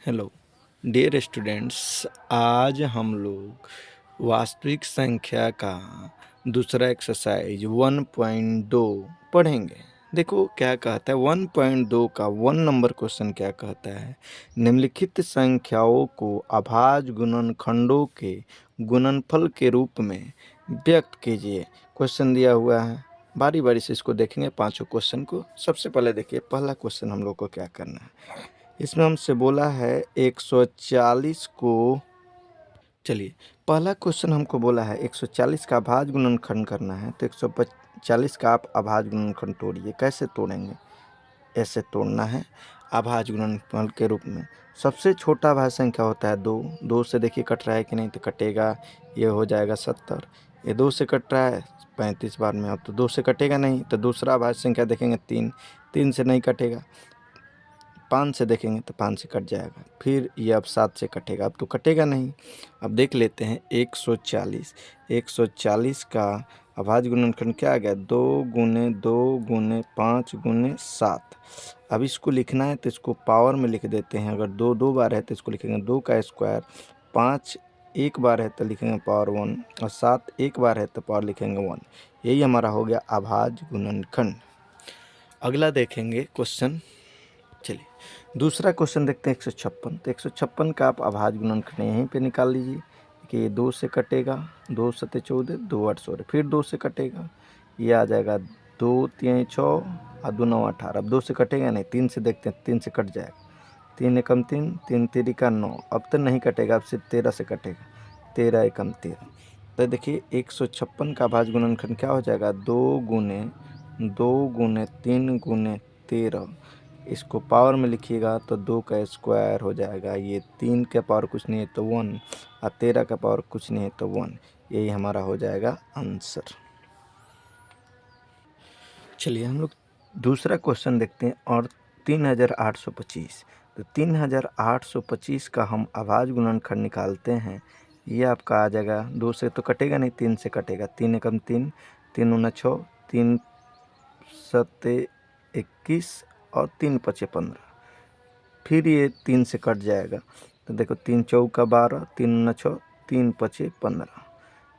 Hello dear students. आज हम लोग वास्तविक संख्या का दूसरा एक्सरसाइज 1.2 पढ़ेंगे। देखो क्या कहता है 1.2 का 1 नंबर क्वेश्चन क्या कहता है, निम्नलिखित संख्याओं को अभाज्य गुणनखंडों के गुणनफल के रूप में व्यक्त कीजिए। क्वेश्चन दिया हुआ है, बारी बारी से इसको देखेंगे पांचों क्वेश्चन को। सबसे पहले देखिए पहला क्वेश्चन हम लोग को क्या करना है। इसमें हमसे बोला है 140 को, चलिए पहला क्वेश्चन हमको बोला है 140 का अभाज्य गुणनखंड करना है, तो 140 का आप अभाज्य गुणनखंड तोड़िए। कैसे तोड़ेंगे, ऐसे तोड़ना है अभाज्य गुणनफल के रूप में। सबसे छोटा अभाज्य संख्या होता है 2, 2 से देखिए कट रहा है कि नहीं, तो कटेगा, ये हो जाएगा 70। ये 2 से कट रहा है 35 बार में, अब तो 2 से कटेगा नहीं, तो दूसरा अभाज्य संख्या देखेंगे 3, 3 से नहीं कटेगा। 5 से देखेंगे तो 5 से कट जाएगा, फिर ये अब 7 से कटेगा, अब तो कटेगा नहीं। अब देख लेते हैं 140 का अभाज्य गुणनखंड क्या आ गया, 2 गुने 2 गुने 5 गुने 7। अब इसको लिखना है तो इसको पावर में लिख देते हैं। अगर 2 2 बार है तो इसको लिखेंगे 2 का स्क्वायर, 5 एक बार है तो लिखेंगे पावर 1, और 7 एक बार है तो पावर लिखेंगे 1। यही हमारा हो गया अभाज्य गुणनखंड। अगला देखेंगे क्वेश्चन, चलिए दूसरा क्वेश्चन देखते हैं 156। तो 156 का आप अभाज्य गुणनखंड यहीं पे निकाल लीजिए कि ये 2 से कटेगा, 2 सते 14, 2 8 16, फिर 2 से कटेगा, ये आ जाएगा 2 3 6 और 2 9 18। अब 2 से कटेगा नहीं, 3 से देखते हैं, 3 से कट जाएगा, 3 एकम 3, 3 3 का 9। अब तो नहीं कटेगा, अब सिर्फ 13 से कटेगा, 13 एकम 13। तो देखिए 156 का अभाज्य गुणनखंड क्या हो जाएगा, 2 गुने 2 गुने 3 गुने 13। इसको पावर में लिखिएगा तो 2 का स्क्वायर हो जाएगा, ये 3 का पावर कुछ नहीं है तो 1, और 13 का पावर कुछ नहीं है तो 1। यही हमारा हो जाएगा आंसर। चलिए हम लोग दूसरा क्वेश्चन देखते हैं, और 3825। तो 3825 का हम अभाज्य गुणनखंड निकालते हैं। ये आपका आ जाएगा, 2 से तो कटेगा नहीं, 3 से कटेगा, 3 एकम 3, 3 दूना 6, 3 सत्ते 21 और 3 पचे 15। फिर ये 3 से कट जाएगा, तो देखो 3 चौका 12, 3 दूना 6, 3 पचे 15।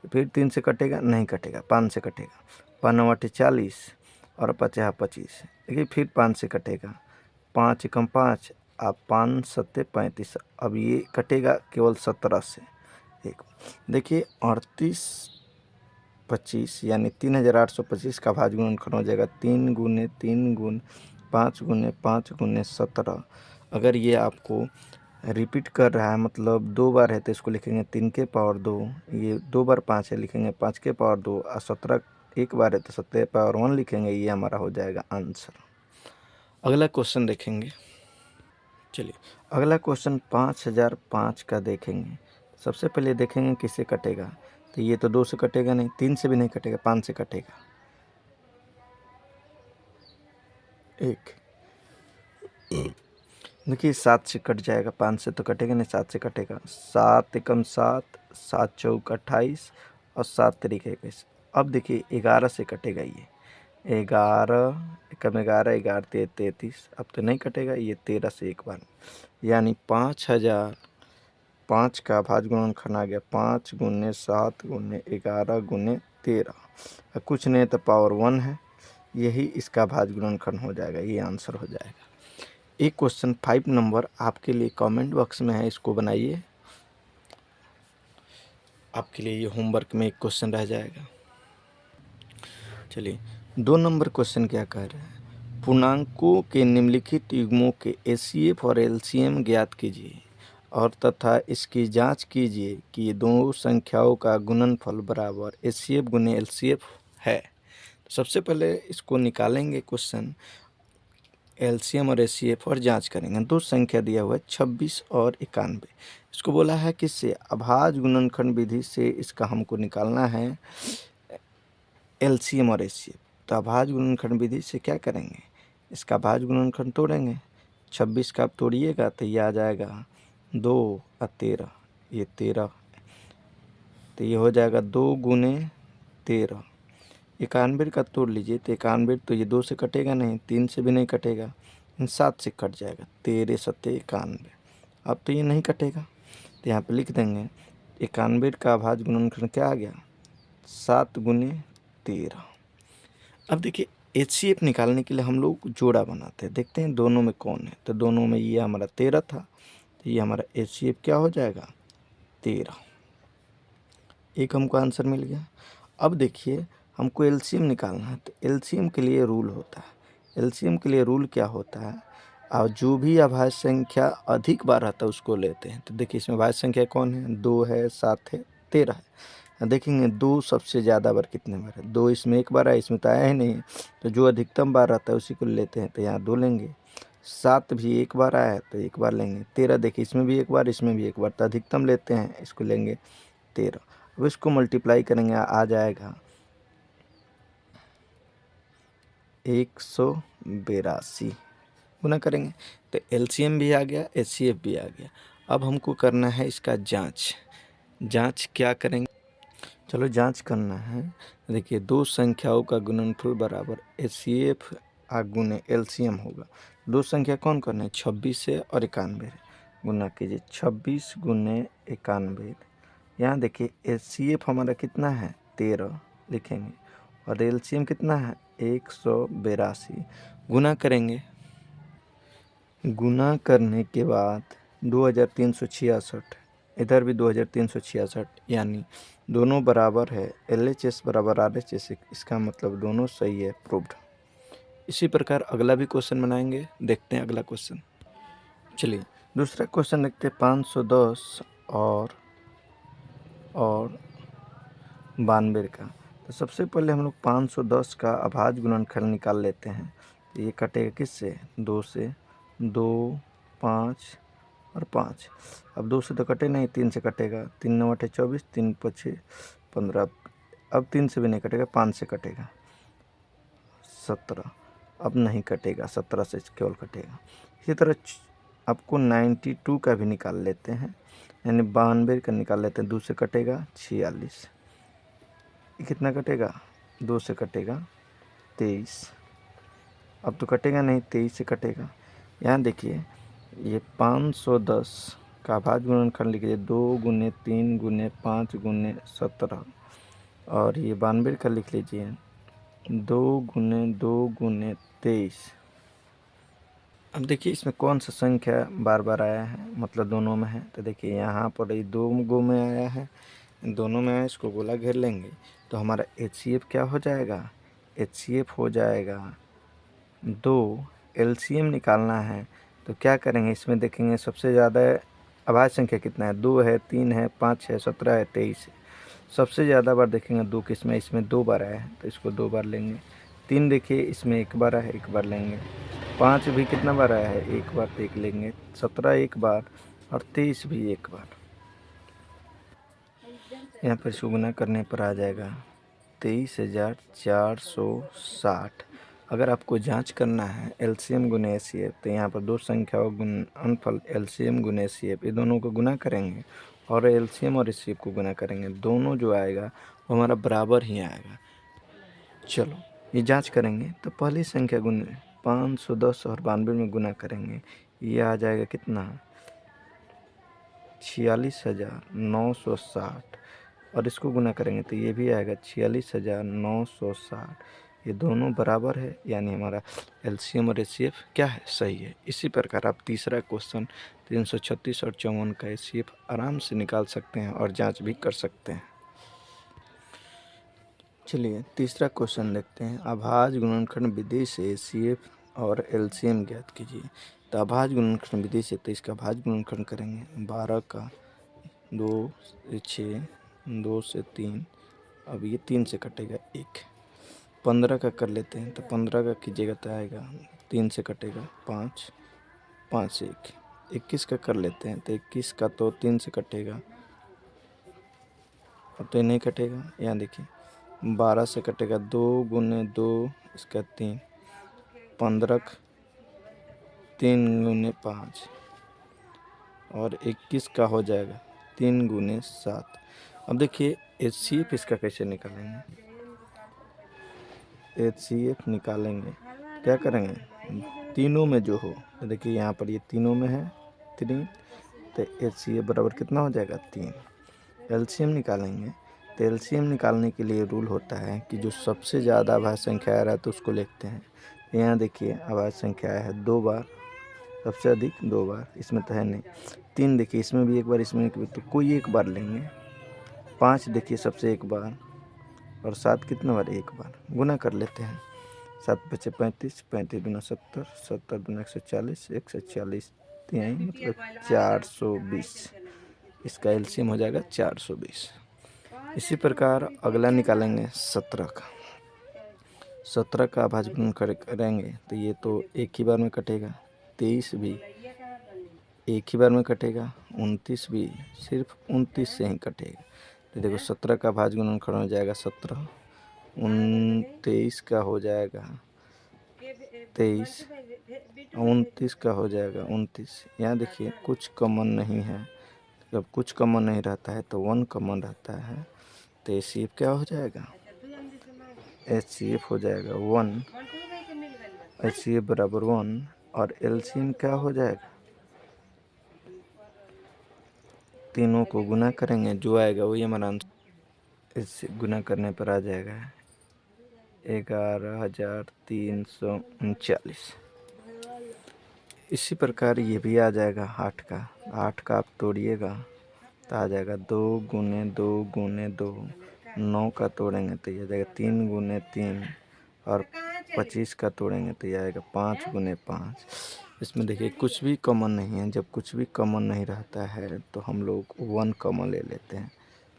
फिर 3 से कटेगा, नहीं कटेगा, 5 से कटेगा, 5 9 8 40 और 50 25। देखिए फिर 5 से कटेगा, 5 एकम 5 और 5 सत्ते 35। अब ये कटेगा केवल 17 से। एक देखिए 38 25 यानी 3825 का अभाज्य गुणनखंड हो जाएगा 3 गुने 3 गुने 5 गुने 5 गुने 17। अगर ये आपको रिपीट कर रहा है, मतलब 2 बार है, तो इसको लिखेंगे 3 के पावर 2। ये 2 बार 5 है, लिखेंगे 5 के पावर 2, और 17 एक बार है तो 17 पावर 1 लिखेंगे। ये हमारा हो जाएगा आंसर। अगला क्वेश्चन देखेंगे, चलिए अगला क्वेश्चन 5005 का देखेंगे। सबसे पहले देखेंगे किससे कटेगा, तो ये तो 2 से कटेगा नहीं, 3 से भी नहीं कटेगा, 5 से कटेगा। एक देखिए 7 से कट जाएगा, 5 से तो कटेगा नहीं, 7 से कटेगा, 7 एकम 7, 7 चौक 28 और 7 तरीके 21। अब देखिए 11 से कटेगा, ये 11 एकम 11, 11 33। अब तो नहीं कटेगा, ये 13 से एक बार, यानी 5005 का अभाज्य गुणनखंड आ गया 5 गुने 7 गुने 11 गुने 13। कुछ नहीं तो पावर 1 है, यही इसका अभाज्य गुणनखंड हो जाएगा, ये आंसर हो जाएगा। एक क्वेश्चन 5 नंबर आपके लिए कमेंट बॉक्स में है, इसको बनाइए। आपके लिए ये होमवर्क में एक क्वेश्चन रह जाएगा। चलिए 2 नंबर क्वेश्चन क्या कह रहे हैं, पूर्णांकों के निम्नलिखित युग्मों के एचसीएफ और एलसीएम ज्ञात कीजिए और तथा इसकी जांच कीजिए कि ये दो संख्याओं का गुणनफल बराबर एचसीएफ गुने एलसीएफ है। तो सबसे पहले इसको निकालेंगे क्वेश्चन, एलसीएम और एचसीएफ, और जांच करेंगे। दो संख्या दिया हुआ है 26 और 91। इसको बोला है किससे, अभाज्य गुणनखंड विधि से इसका हमको निकालना है एलसीएम और एचसीएफ। तो अभाज्य गुणनखंड विधि से क्या करेंगे, इसका अभाज्य गुणनखंड तोड़ेंगे। 26 का आप तोड़िएगा तो ये आ जाएगा 2 और 13, ये 13, तो ये हो जाएगा 2 गुने 13। 91 का तोड़ लीजिए तो 91, तो ये 2 से कटेगा नहीं, 3 से भी नहीं कटेगा, 7 से कट जाएगा, 13 सत्ते 91। अब तो ये नहीं कटेगा, तो यहाँ पे लिख देंगे 91 का अभाज्य गुणनखंड क्या आ गया, 7 गुने 13। अब देखिए HCF निकालने के लिए हम लोग जोड़ा बनाते हैं, देखते हैं दोनों में कौन है। तो दोनों में ये हमारा 13 था, तो ये हमारा HCF क्या हो जाएगा, 13। एक हमको आंसर मिल गया। अब देखिए हमको LCM निकालना है, तो LCM के लिए रूल होता है। LCM के लिए रूल क्या होता है, और जो भी अभाज्य संख्या अधिक बार आता है उसको लेते हैं। तो देखिए इसमें अभाज्य संख्या कौन है, 2 है, 7 है, 13 है। देखेंगे 2 सबसे ज़्यादा बार कितने बार है, 2 इसमें एक बार आया, इसमें तो आया ही नहीं, तो जो अधिकतम बार आता है उसी को लेते हैं। तो यहाँ 2 लेंगे। 7 भी एक बार आया है तो एक बार लेंगे। 13 देखिए इसमें भी एक बार, इसमें भी एक बार, तो अधिकतम लेते हैं, इसको लेंगे 13। अब इसको मल्टीप्लाई करेंगे, आ जाएगा 182। गुना करेंगे तो LCM भी आ गया, HCF भी आ गया। अब हमको करना है इसका जांच। जांच क्या करेंगे, चलो जांच करना है। देखिए दो संख्याओं का गुणनफल बराबर HCF गुने LCM होगा। दो संख्या कौन कौन है, 26 से और 91 गुना कीजिए, 26 गुने 91। यहाँ देखिए HCF हमारा कितना है, 13 लिखेंगे, और LCM कितना है, 182। गुना करेंगे, गुना करने के बाद 2366, इधर भी 2366, यानी दोनों बराबर है। LHS बराबर RHS, इसका मतलब दोनों सही है, प्रूव्ड। इसी प्रकार अगला भी क्वेश्चन बनाएंगे, देखते हैं अगला क्वेश्चन। चलिए दूसरा क्वेश्चन देखते हैं, 510 और 92 का। तो सबसे पहले हम लोग 510 का अभाज्य गुणनखंड निकाल लेते हैं। तो ये कटेगा किससे, 2 से, 2, 5 और 5। अब 2 से तो कटे नहीं, 3 से कटेगा, 3 9 8 24, 3 5 15। अब 3 से भी नहीं कटेगा, 5 से कटेगा, 17। अब नहीं कटेगा, 17 से केवल कटेगा। इसी तरह आपको 92 का भी निकाल लेते हैं, यानी 92 का निकाल लेते हैं। 2 से कटेगा 46, कितना कटेगा, 2 से कटेगा 23। अब तो कटेगा नहीं, 23 से कटेगा। यहाँ देखिए ये 510 का अभाज्य गुणनखंड लिखिए, 2 गुने 3 गुने 5 गुने 17, और ये 92 का लिख लीजिए, 2 गुने 2 गुने 23। अब देखिए इसमें कौन सा संख्या बार बार आया है, मतलब दोनों में है। तो देखिए यहाँ पर ये 2 गो में आया है, दोनों में आया, इसको गोला घेर लेंगे तो हमारा HCF क्या हो जाएगा, HCF हो जाएगा 2। LCM निकालना है तो क्या करेंगे, इसमें देखेंगे सबसे ज़्यादा अभाज्य संख्या कितना है, 2 है, 3 है, 5 है, 17 है, 23 है। सबसे ज़्यादा बार देखेंगे 2 किसमें, इसमें 2 बार आया है तो इसको 2 बार लेंगे। 3 देखिए इसमें 1 बार आया है, 1 बार लेंगे। 5 भी कितना बार आया है, 1 बार, तो 1 लेंगे। 17 1 बार, और 23 भी 1 बार। यहाँ पर इसको गुना करने पर आ जाएगा 23,460। अगर आपको जांच करना है LCM गुने HCF, तो यहाँ पर दो संख्याओं गुणनफल LCM गुने HCF, ये दोनों को गुना करेंगे और LCM और HCF को गुना करेंगे। दोनों जो आएगा वो हमारा बराबर ही आएगा। चलो ये जांच करेंगे, तो पहली संख्या गुने 510 और 92 में गुना करेंगे, ये आ जाएगा कितना, 46,960, और इसको गुना करेंगे तो ये भी आएगा 46,960। ये दोनों बराबर है, यानी हमारा LCM और HCF क्या है, सही है। इसी प्रकार आप तीसरा क्वेश्चन 336 और 54 का HCF आराम से निकाल सकते हैं और जांच भी कर सकते हैं। चलिए तीसरा क्वेश्चन देखते हैं, अभाज्य गुणनखंड विधि से HCF और LCM ज्ञात कीजिए। तो अभाज्य गुणनखंड विधि से, तो इसका अभाज्य गुणनखंड करेंगे, 12 का 2 से 6, 2 से 3, अब ये 3 से कटेगा 1। 15 का कर लेते हैं, तो 15 का कीजिएगा तो आएगा, 3 से कटेगा 5, 5 से 1। 21 का कर लेते हैं, तो 21 का तो 3 से कटेगा, अब तो ये नहीं कटेगा। यहाँ देखिए 12 से कटेगा, 2 गुने 2, इसका 3, 15, 3 गुने 5, और 21 का हो जाएगा 3 गुने 7। अब देखिए HCF इसका कैसे निकालेंगे, HCF निकालेंगे क्या करेंगे, तीनों में जो हो, तो देखिए यहाँ पर ये तीनों में है 3, तो HCF बराबर कितना हो जाएगा 3। LCM निकालेंगे तो LCM निकालने के लिए रूल होता है कि जो सबसे ज़्यादा अभाज्य संख्या आ रहा है तो उसको लिखते हैं। यहाँ देखिए अभाज्य संख्या है 2 बार, सबसे अधिक 2 बार, इसमें तो है नहीं। 3 देखिए इसमें भी 1 बार, इसमें एक बार, तो कोई 1 बार लेंगे। 5 देखिए सबसे 1 बार, और 7 कितना बार 1 बार। गुना कर लेते हैं। 7 बचे 35, 35 दूना 70, 70 दूना 140, 140 3 मतलब 420। इसका LCM हो जाएगा 420। इसी प्रकार अगला निकालेंगे 17 का। 17 का अभाज्य गुणन करेंगे तो ये तो एक ही बार में कटेगा। 23 भी एक ही बार में कटेगा। 29 भी सिर्फ 29 से ही कटेगा। तो देखो 17 का अभाज्य गुणनखंड हो जाएगा 17, 29 का हो जाएगा 23, 29 का हो जाएगा 29। यहाँ देखिए कुछ कॉमन नहीं है। जब कुछ कॉमन नहीं रहता है तो 1 कॉमन रहता है। तो HCF क्या हो जाएगा? HCF हो जाएगा 1, HCF बराबर 1। और LCM क्या हो जाएगा? तीनों को गुना करेंगे, जो आएगा वही हमारा आंसर। इससे गुना करने पर आ जाएगा 11,339। इसी प्रकार ये भी आ जाएगा 8 का। 8 का आप तोड़िएगा तो आ जाएगा 2 गुने 2 गुने 2। 9 का तोड़ेंगे तो ये आ जाएगा 3 गुने 3। और 25 का तोड़ेंगे तो ये आएगा 5 गुने 5। इसमें देखिए कुछ भी कॉमन नहीं है। जब कुछ भी कॉमन नहीं रहता है तो हम लोग 1 कॉमन ले लेते हैं।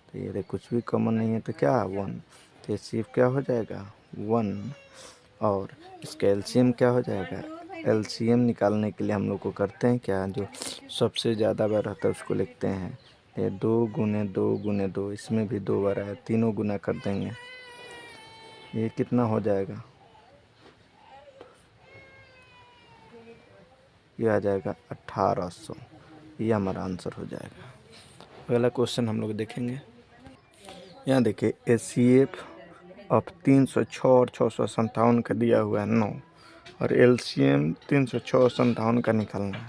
तो ये देखिए कुछ भी कॉमन नहीं है तो क्या 1। तो HCF क्या हो जाएगा 1। और इसका LCM क्या हो जाएगा? LCM निकालने के लिए हम लोग को करते हैं क्या, जो सबसे ज़्यादा बार रहता है उसको लिखते हैं। ये 2 गुने 2 गुने 2, इसमें भी 2 बार आया, तीनों गुना कर देंगे। ये कितना हो जाएगा? ये आ जाएगा 1800। ये हमारा आंसर हो जाएगा। अगला क्वेश्चन हम लोग देखेंगे। यहाँ देखिए HCF ऑफ 306 और 657 का दिया हुआ है 9, और LCM 306 और 57 का निकालना है।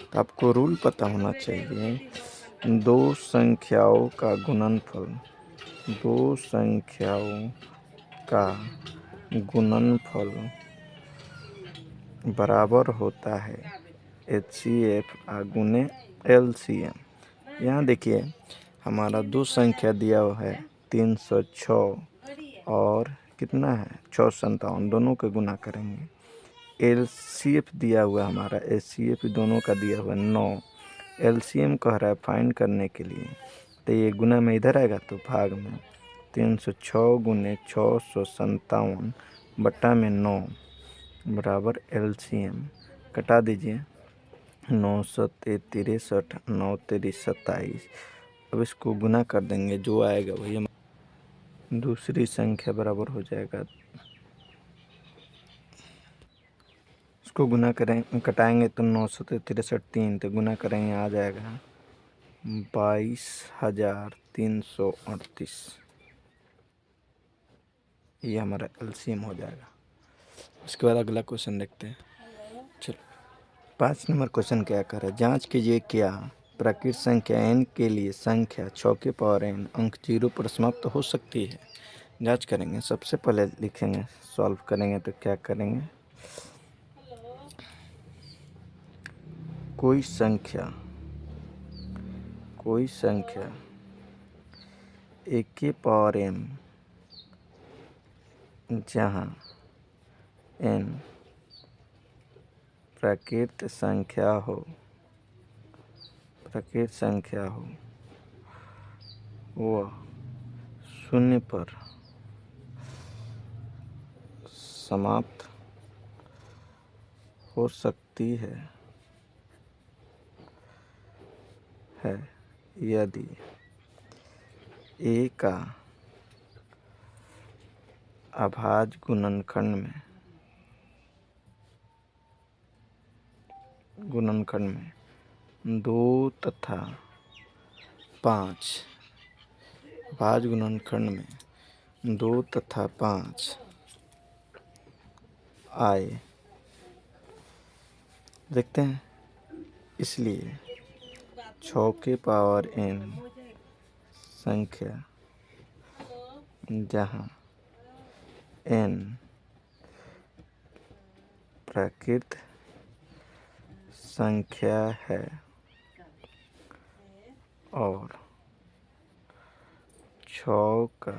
तो आपको रूल पता होना चाहिए, दो संख्याओं का गुणनफल, दो संख्याओं का गुणनफल बराबर होता है HCF गुने LCM। यहाँ देखिए हमारा दो संख्या दिया हुआ है 306 और कितना है 657, दोनों के गुना करेंगे। LCF दिया हुआ हमारा, HCF दोनों का दिया हुआ 9। LCM कह रहा है फाइंड करने के लिए, तो ये गुना में इधर आएगा तो भाग में 306 गुने 657 बटा में 9 बराबर LCM। कटा दीजिए। 9 सत्ते 63, 9 तेरी 27। अब इसको गुना कर देंगे, जो आएगा वही दूसरी संख्या बराबर हो जाएगा। इसको गुना करें, कटाएंगे तो 9 सत्ते 63 3, तो गुना करेंगे आ जाएगा 22,338। ये हमारा LCM हो जाएगा। इसके बाद अगला क्वेश्चन देखते हैं। चलो 5 नंबर क्वेश्चन क्या कर रहा है, जांच कीजिए क्या प्राकृत संख्या n के लिए संख्या 6 के पावर n अंक 0 पर समाप्त हो सकती है। जांच करेंगे। सबसे पहले लिखेंगे, सॉल्व करेंगे तो क्या करेंगे, कोई संख्या एक के पावर m जहाँ n प्राकृत संख्या हो, वह शून्य पर समाप्त हो सकती है यदि a का अभाज्य गुणनखंड में 2 तथा 5, अभाज्य गुणनखंड में 2 तथा 5 आए। देखते हैं। इसलिए 6 पावर n संख्या जहाँ n प्राकृत संख्या है और 6 का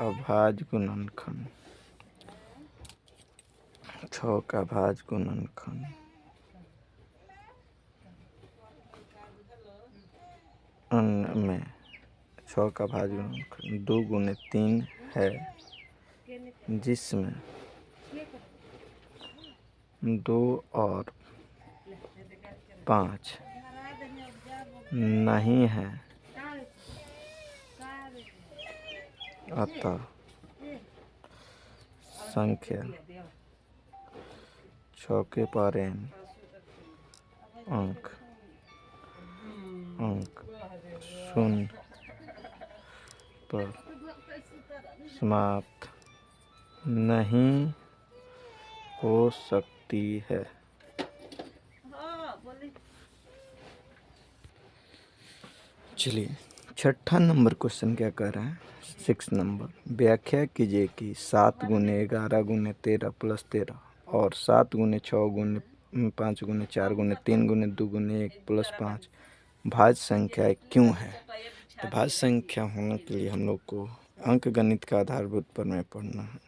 अभाज्य गुणनखंड 6 का अभाज्य गुणनखंड में 6 का अभाज्य गुणनखंड 2 गुने 3 है, जिसमें 2 और 5 नहीं है, अतः संख्या 6 के पावर n अंक शून्य पर समाप्त नहीं हो सकती है। चलिए 6ठा नंबर क्वेश्चन क्या कर रहा है। 6 नंबर, व्याख्या कीजिए कि 7 गुने 11 गुने 13 प्लस 13 और 7 गुने 6 गुने 5 गुने 4 गुने 3 गुने 2 गुने 1 प्लस 5 भाज्य संख्या क्यों है। तो भाज्य संख्या होने के लिए हम लोग को अंक गणित का आधारभूत प्रमेय पढ़ना है।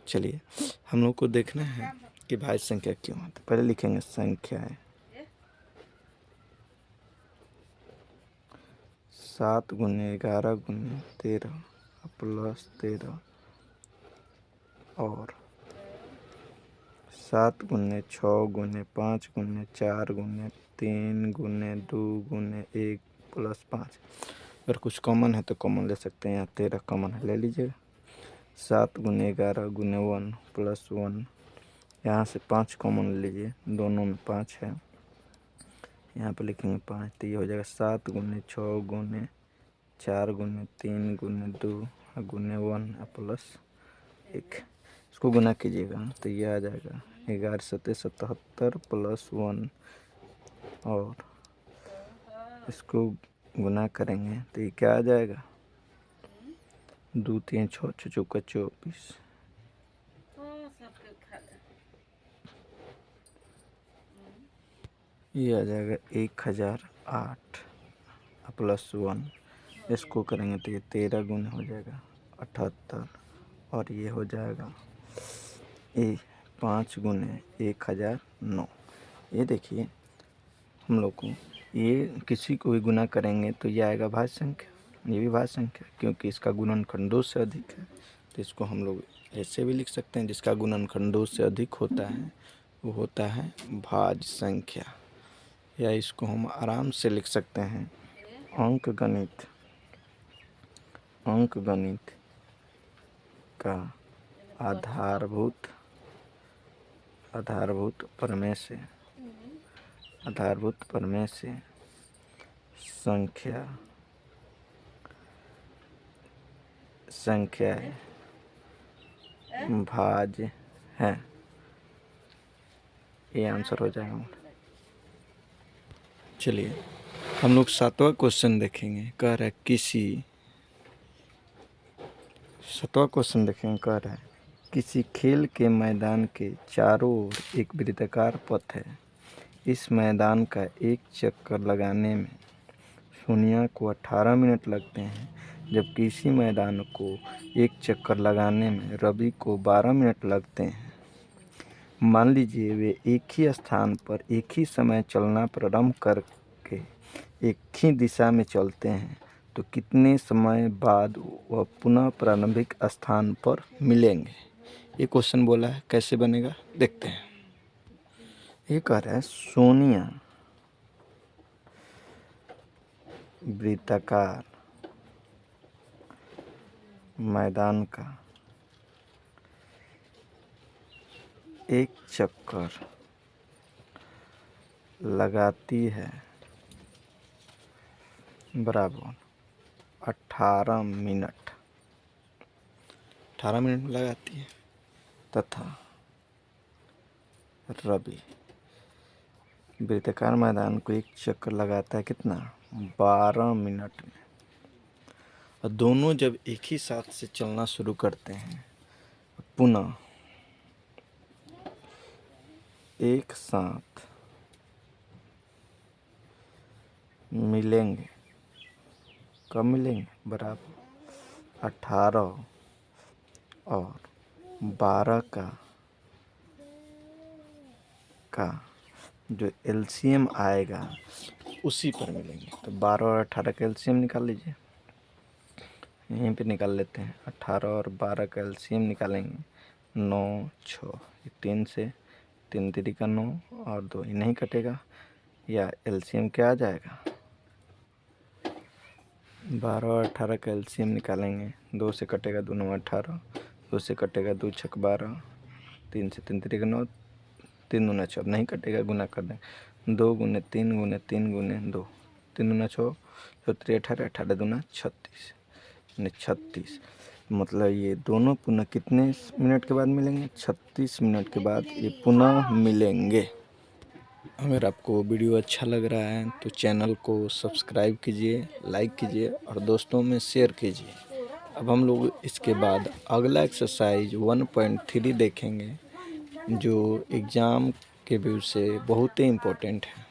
चलिए हम लोग को देखना है कि भाज्य संख्या क्यों है। तो पहले लिखेंगे संख्याएं 7 गुने 11 गुने 13 प्लस 13 और 7 गुने 6 गुने 5 गुने 4 गुने 3 गुने 2 गुने 1 प्लस 5। अगर कुछ कॉमन है तो कॉमन ले सकते हैं, यहाँ 13 कॉमन है, ले लीजिएगा। 7 गुने 11 गुने 1 प्लस 1, यहाँ से 5 कॉमन ले लीजिए, दोनों में 5 है, यहाँ पर लिखेंगे 5, तो ये हो जाएगा 7 गुने 6 गुने 4 गुने 3 गुने 2 गुने 1 प्लस 1। इसको गुना कीजिएगा तो ये आ जाएगा 11 7 77 प्लस 1, और इसको गुना करेंगे तो ये क्या आ जाएगा 2 3 6 6 चौका 24, ये आ जाएगा 1008 प्लस 1। इसको करेंगे तो ये 13 गुना हो जाएगा 78, और ये हो जाएगा 5 गुने 1009। ये देखिए हम लोग को ये किसी को भी गुना करेंगे तो ये आएगा भाज्य संख्या, ये भी भाज्य संख्या, क्योंकि इसका गुणनखंड 2 से अधिक है। तो इसको हम लोग ऐसे भी लिख सकते हैं, जिसका गुणनखंड 2 से अधिक होता है वो होता है भाज्य संख्या, या इसको हम आराम से लिख सकते हैं अंक गणित का आधारभूत प्रमेय से संख्याएं भाज्य है। ये आंसर हो जाएगा। चलिए हम लोग 7वां क्वेश्चन देखेंगे। कह रहा है किसी खेल के मैदान के चारों ओर एक वृत्ताकार पथ है। इस मैदान का एक चक्कर लगाने में सोनिया को 18 मिनट लगते हैं, जबकि इसी मैदान को एक चक्कर लगाने में रवि को 12 मिनट लगते हैं। मान लीजिए वे एक ही स्थान पर एक ही समय चलना प्रारंभ करके एक ही दिशा में चलते हैं, तो कितने समय बाद वह पुनः प्रारंभिक स्थान पर मिलेंगे। ये क्वेश्चन बोला है, कैसे बनेगा देखते हैं। ये कह रहा है सोनिया वृत्ताकार मैदान का एक चक्कर लगाती है बराबर 18 मिनट लगाती है, तथा रवि वृत्ताकार मैदान को एक चक्कर लगाता है कितना, 12 मिनट में। और दोनों जब एक ही साथ से चलना शुरू करते हैं, पुनः एक साथ मिलेंगे, कब मिलेंगे, बराबर 18 और 12 का जो एलसीएम आएगा उसी पर मिलेंगे। तो 12 और 18 का एलसीएम निकाल लीजिए, यहीं पे निकाल लेते हैं। 18 और 12 का एलसीएम निकालेंगे, 9 6, 3 से 3 3 का 9 और 2 ही नहीं कटेगा, या एलसीएम क्या आ जाएगा, 12 और 18 का एलसीएम निकालेंगे, 2 से कटेगा 2 9 18, 2 से कटेगा 2 6 12, 3 से 3 3 का 9, 3 दूना 6, नहीं कटेगा, गुना कर दें, 2 गुने 3 गुने 3 गुने 2, 3 दूना 6, 3 18, 18 दूना 36, 36। मतलब ये दोनों पुनः कितने मिनट के बाद मिलेंगे, 36 मिनट के बाद ये पुनः मिलेंगे। अगर आपको वीडियो अच्छा लग रहा है तो चैनल को सब्सक्राइब कीजिए, लाइक कीजिए और दोस्तों में शेयर कीजिए। अब हम लोग इसके बाद अगला एक्सरसाइज 1.3 देखेंगे, जो एग्ज़ाम के व्यू से बहुत ही इम्पोर्टेंट है।